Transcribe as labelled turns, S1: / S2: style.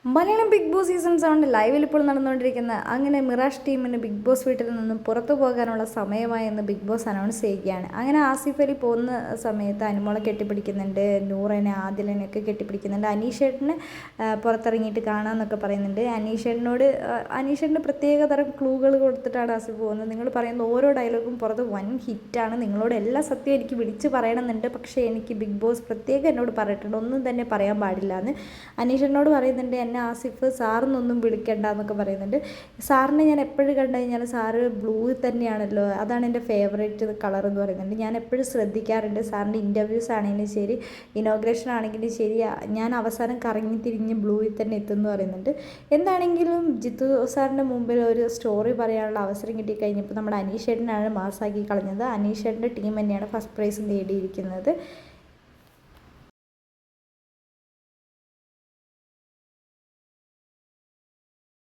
S1: Malayalam big boss season 7 ലൈവിൽ ഇപ്പോൾ നടന്നുകൊണ്ടിരിക്കുന്ന അങ്ങനെ മിറാഷ് ടീമിന് ബിഗ് ബോസ് വീട്ടിൽ നിന്നും പുറത്തു പോകാനുള്ള സമയമായെന്ന് ബിഗ് ബോസ് അനൗൺസ് ചെയ്യുകയാണ്. അങ്ങനെ ആസിഫ് അലി പോകുന്ന സമയത്ത് അനുമോളെ കെട്ടിപ്പിടിക്കുന്നുണ്ട്, നൂറിനെ ആദിലിനെയൊക്കെ കെട്ടിപ്പിടിക്കുന്നുണ്ട്, അനീഷേട്ടന് പുറത്തിറങ്ങിയിട്ട് കാണാമെന്നൊക്കെ പറയുന്നുണ്ട്. അനീഷേട്ടന് പ്രത്യേക തരം ക്ലൂകൾ കൊടുത്തിട്ടാണ് ആസിഫ് പോകുന്നത്. നിങ്ങൾ പറയുന്ന ഓരോ ഡയലോഗും പുറത്ത് വൻ ഹിറ്റാണ്, നിങ്ങളോട് എല്ലാ സത്യവും എനിക്ക് വിളിച്ച് പറയണമെന്നുണ്ട്, പക്ഷേ എനിക്ക് ബിഗ് ബോസ് പ്രത്യേകം എന്നോട് പറഞ്ഞിട്ടുണ്ട് ഒന്നും തന്നെ പറയാൻ പാടില്ല എന്ന് അനീഷേട്ടനോട് പറയുന്നുണ്ട്. എന്നെ ആസിഫ് സാറിനൊന്നും വിളിക്കണ്ട എന്നൊക്കെ പറയുന്നുണ്ട്. സാറിനെ ഞാൻ എപ്പോഴും കണ്ടു കഴിഞ്ഞാൽ സാറ് ബ്ലൂ തന്നെയാണല്ലോ, അതാണ് എൻ്റെ ഫേവറേറ്റ് കളർ എന്ന് പറയുന്നുണ്ട്. ഞാൻ എപ്പോഴും ശ്രദ്ധിക്കാറുണ്ട്, സാറിൻ്റെ ഇൻ്റർവ്യൂസ് ആണെങ്കിലും ശരി, ഇനോഗ്രേഷൻ ആണെങ്കിലും ശരി, ഞാൻ അവസാനം കറങ്ങി തിരിഞ്ഞ് ബ്ലൂവിൽ തന്നെ എത്തുമെന്ന് പറയുന്നുണ്ട്. എന്താണെങ്കിലും ജിത്തു സാറിൻ്റെ മുമ്പിൽ ഒരു സ്റ്റോറി പറയാനുള്ള അവസരം കിട്ടിക്കഴിഞ്ഞപ്പോൾ നമ്മുടെ അനീഷേട്ടനാണ് മാസാക്കി കളഞ്ഞത്. അനീഷേട്ടൻ്റെ ടീം തന്നെയാണ് ഫസ്റ്റ് പ്രൈസ് നേടിയിരിക്കുന്നത്.